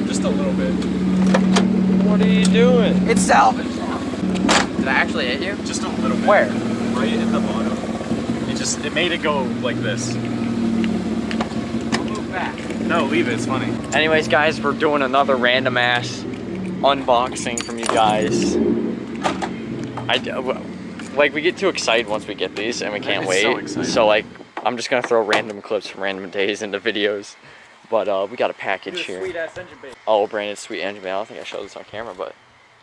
Just a little bit. What are you doing? It's salvage. Did I actually hit you? Just a little bit. Where? Right at the bottom. It made it go like this. I'll move back. No, leave it, it's funny. Anyways, guys, we're doing another random ass unboxing from you guys. Like, we get too excited once we get these and we can't wait. So like, I'm just gonna throw random clips from random days into videos. But we got a package here. Sweet ass engine bay. Oh, branded sweet engine bay. I don't think I showed this on camera, but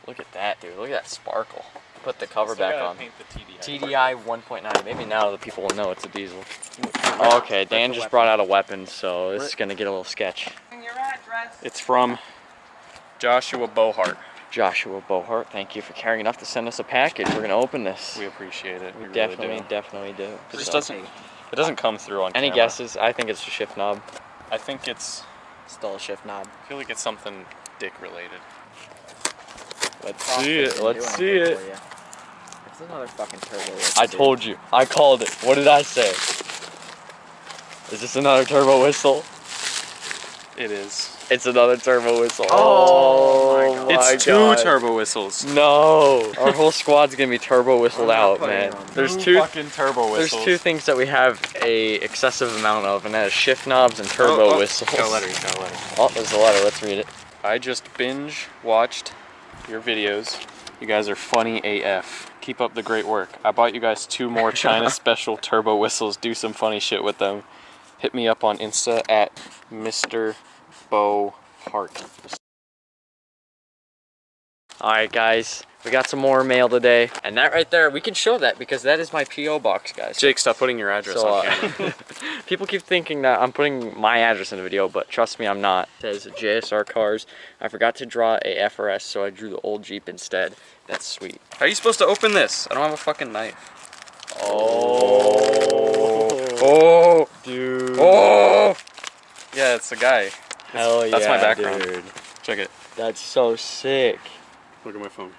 look at that, dude. Look at that sparkle. Put the cover back on. Paint the TDI 1.9. Maybe now the people will know it's a diesel. Okay, Dan just brought out a weapon, so this is gonna get a little sketch. Your address. It's from Joshua Bohart. Joshua Bohart, thank you for caring enough to send us a package. We're gonna open this. We appreciate it. We really definitely do. It just doesn't come through on Any camera. guesses? I think it's a shift knob. I think it's Still a shift knob. I feel like it's something dick related. Let's see it. Let's see it. It's another fucking turbo. I told you. I called it. What did I say? Is this another turbo whistle? It is. It's another turbo whistle. Oh my It's God. two turbo whistles. No. Our whole squad's gonna be turbo whistled out, man. There's two fucking turbo whistles. There's two things that we have a excessive amount of, and that is shift knobs and turbo whistles. Got a letter, got a letter. Oh, there's a letter. Let's read it. I just binge watched your videos. You guys are funny AF. Keep up the great work. I bought you guys 2 more China special turbo whistles. Do some funny shit with them. Hit me up on Insta at Mr. Bohart. Alright guys, we got some more mail today. And that right there, we can show that because that is my P.O Box, guys. Jake, stop putting your address So, on camera. people keep thinking that I'm putting my address in the video, but trust me, I'm not. It says JSR Cars. I forgot to draw a FRS, so I drew the old Jeep instead. That's sweet. How are you supposed to open this? I don't have a fucking knife. Oh, dude. Oh! Yeah, it's the guy. Hell yeah, That's my background. dude. Check it. That's so sick. Look at my phone.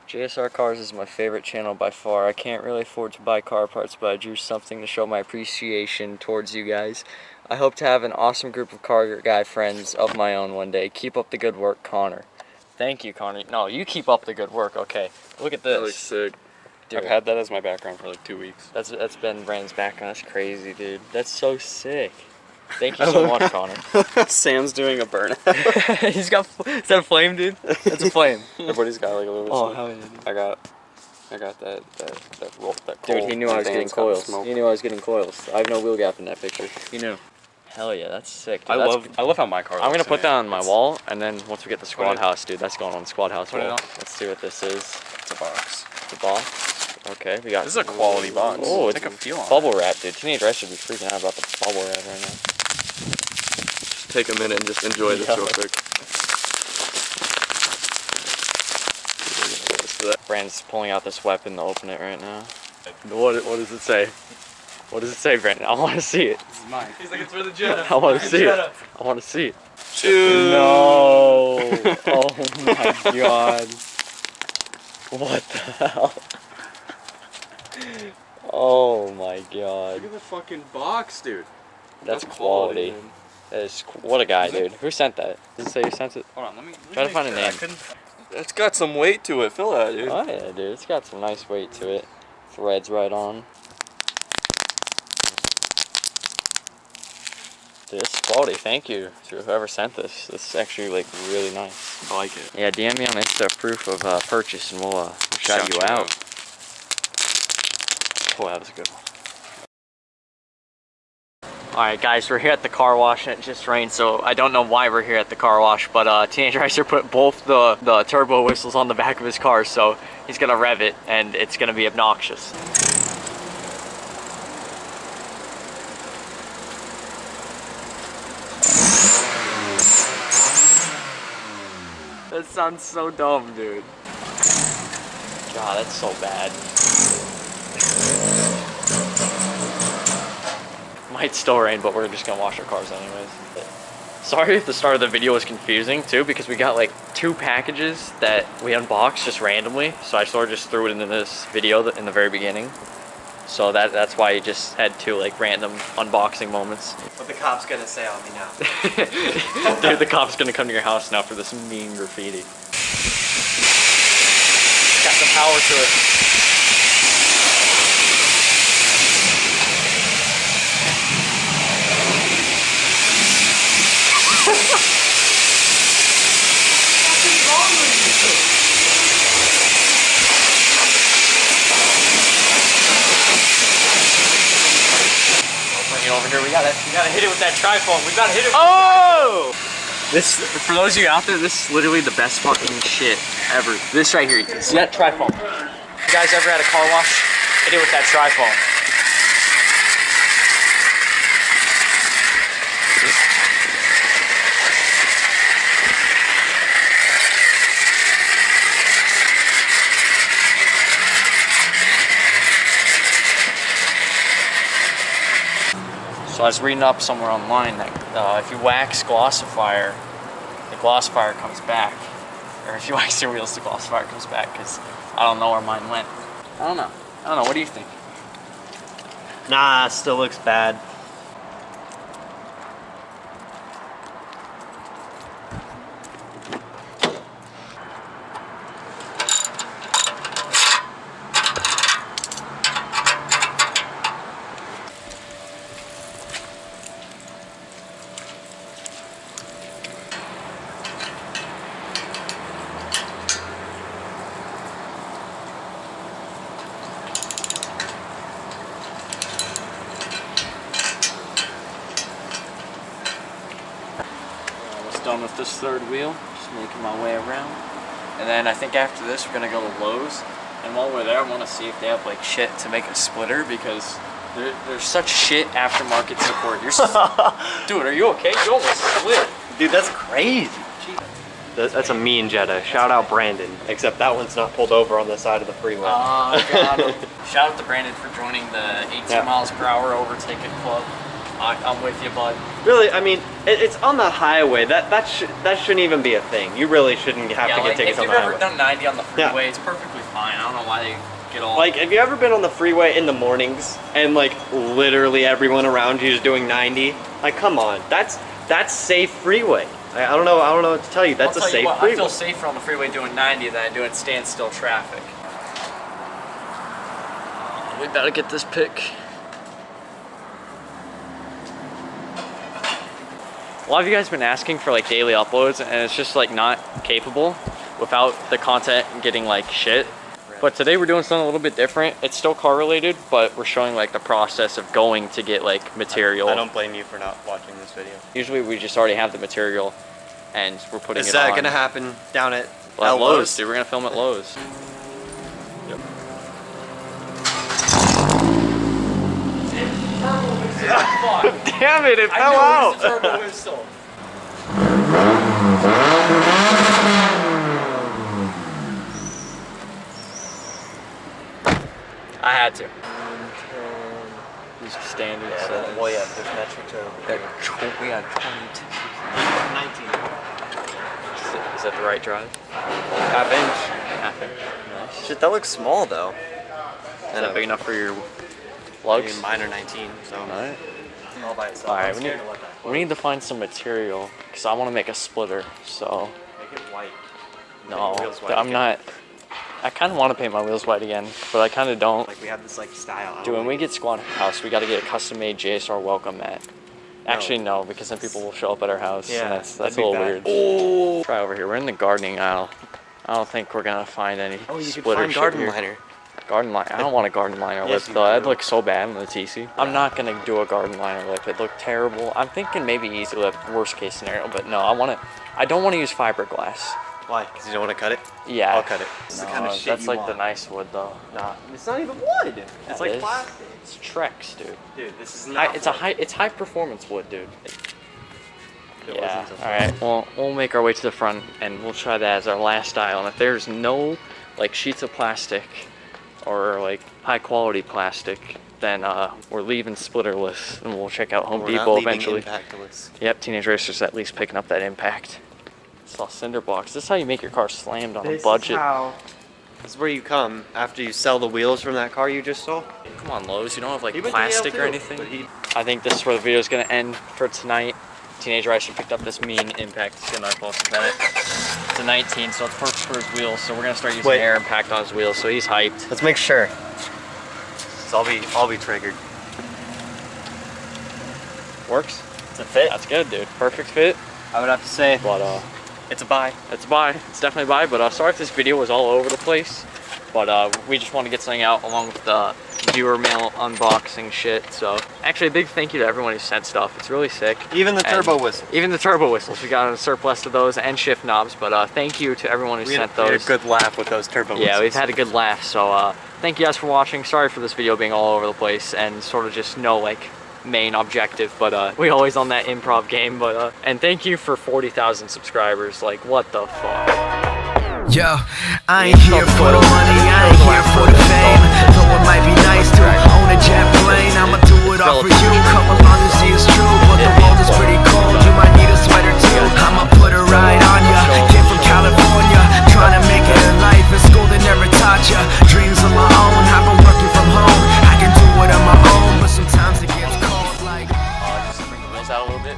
JSR Cars is my favorite channel by far. I can't really afford to buy car parts, but I drew something to show my appreciation towards you guys. I hope to have an awesome group of car guy friends of my own one day. Keep up the good work, Connor. Thank you, Connor. No, you keep up the good work, okay. Look at this. That looks sick. Dude. I've had that as my background for like 2 weeks. That's been Brandon's background. That's crazy, dude. That's so sick. Thank you so much, Connor. Sam's doing a burnout. He's got, is that a flame, dude? That's a flame. Everybody's got like a little bit. Oh, hell yeah. I got that roll, that coal. Dude, he knew I was getting Van's got coils. smoke. He knew I was getting coils. I have no wheel gap in that picture. He knew. Hell yeah, that's sick. Dude. I love how my car looks. I'm gonna put today. that on my wall, and then once we get the squad house, dude, that's going on the squad house Put it wall. on. Let's see what this is. It's a box. The box. Okay, we got. This is a quality box. Oh, Take a feel on bubble wrap, dude. Teenage Rice should be freaking out about the bubble wrap right now. Take a minute and just enjoy this real quick. Brandon's pulling out this weapon to open it right now. What does it say? What does it say, Brandon? I want to see it. This is mine. He's like, it's for the Jetta. I want to see it. I want to see it. Dude. No! Oh my god. What the hell? Oh my god. Look at the fucking box, dude. That's quality. That is, what a guy, dude. Who sent that? Does it say who sent it? Hold on, let me Try to find a name. It's got some weight to it. Feel that, dude. Oh yeah, dude. It's got some nice weight to it. Threads right on. This quality, thank you to whoever sent this. This is actually like really nice. I like it. Yeah, DM me on Insta proof of purchase and we'll shout you out. Oh, that was a good one. Alright guys, we're here at the car wash and it just rained, so I don't know why we're here at the car wash, but Teenage Ricer put both the turbo whistles on the back of his car, so he's gonna rev it and it's gonna be obnoxious. That sounds so dumb, dude. God, that's so bad. Might still rain, but we're just gonna wash our cars anyways. Sorry if the start of the video was confusing too, because we got like 2 packages that we unboxed just randomly, so I sort of just threw it into this video in the very beginning. So that's why you just had two like random unboxing moments. What the cop's gonna say on me now? Dude, the cop's gonna come to your house now for this mean graffiti. Got some power to it. Over here, we gotta hit it with that trifoam. We gotta hit it. Oh! This, for those of you out there, this is literally the best fucking shit ever. This right here, see that trifoam? If you guys ever had a car wash, hit it with that trifoam. So I was reading up somewhere online that if you wax glossifier, the glossifier comes back. Or if you wax your wheels, the glossifier comes back, because I don't know where mine went. I don't know. What do you think? Nah, still looks bad. Done with this third wheel, just making my way around. And then I think after this we're gonna go to Lowe's, and while we're there I want to see if they have like shit to make a splitter, because there's such shit aftermarket support. Dude, are you okay? You almost split. Dude, that's crazy. That's a mean Jetta. Shout out Brandon. Except that one's not pulled over on the side of the freeway. Oh, got him. Shout out to Brandon for joining the 18 miles per hour overtaking club. I'm with you, bud. Really, I mean, it's on the highway. That shouldn't even be a thing. You really shouldn't have to get tickets on the highway. If you've ever done 90 on the freeway, it's perfectly fine. I don't know why they get all... Like, have you ever been on the freeway in the mornings and, like, literally everyone around you is doing 90? Like, come on. That's safe freeway. I don't know what to tell you. That's a safe freeway. I feel safer on the freeway doing 90 than I do in standstill traffic. We better get this pick. A lot of you guys have been asking for like daily uploads, and it's just like not capable without the content getting like shit. But today we're doing something a little bit different. It's still car related, but we're showing like the process of going to get like material. I don't blame you for not watching this video. Usually we just already have the material and we're putting it on. Is that gonna happen down at Lowe's? Dude, we're gonna film at Lowe's. Yep. Damn it, it fell out! Turbo whistle. I had to. These standard settings. Well, yeah, there's metric turbo. We got 22. 19. Is that the right drive? Half inch. Half inch. Nice. Shit, that looks small though. Is that big enough for your lugs? Mine are 19, so. Alright. All by itself. Alright, we need to find some material, because I want to make a splitter, so. Make it white. No, White I'm not. I kind of want to paint my wheels white again, but I kind of don't. Like we have this like style. Dude, when we get Squad House, we got to get a custom-made JSR welcome mat. Actually, no, because then people will show up at our house. Yeah, and that's a that'd be little bad. weird. Oh! Try over here. We're in the gardening aisle. I don't think we're gonna find any splitter shit garden here. liner. Garden liner. I don't want a garden liner Yes, lip though. That'd look so bad on the TC. I'm not gonna do a garden liner lip. It looked terrible. I'm thinking maybe easy lip, worst case scenario. But no, I don't want to use fiberglass. Why? Because you don't want to cut it? Yeah. I'll cut it. No, that's like the nice wood though. Nah, it's not even wood. It's like plastic. It's Trex, dude. Dude, this is not. It's high performance wood, dude. Yeah. All right. Well, we'll make our way to the front and we'll try that as our last aisle. And if there's no like sheets of plastic or like high quality plastic, then we're leaving splitterless and we'll check out Home Depot eventually. Yep. Teenage Racer's at least picking up that impact. Saw cinder blocks. This is how you make your car slammed on a budget. This is where you come after you sell the wheels from that car you just stole. Come on, Lowe's. You don't have like He went to plastic Yale or too, anything. but he- I think this is where the video is gonna end for tonight. Teenage Ricer picked up this mean impact. It's gonna post about it. It's a 19, so it's perfect for his wheels. So we're gonna start using air impact on his wheels. So he's hyped. Let's make sure. So I'll be triggered. Works. It's a fit. That's good, dude. Perfect fit. I would have to say, But it's a buy. it's a buy. It's definitely a buy. But sorry if this video was all over the place. But we just want to get something out along with the viewer mail unboxing shit. So actually, a big thank you to everyone who sent stuff. It's really sick. Even the turbo whistle. Even the turbo whistles. We got a surplus of those and shift knobs. But thank you to everyone who sent those. We had a good laugh with those turbo whistles. Yeah, we've had a good laugh. So thank you guys for watching. Sorry for this video being all over the place and sort of just no like main objective, but we always on that improv game. But and thank you for 40,000 subscribers. Like, what the fuck? Yo, I ain't here for the money, I ain't here for the fame. Though it might be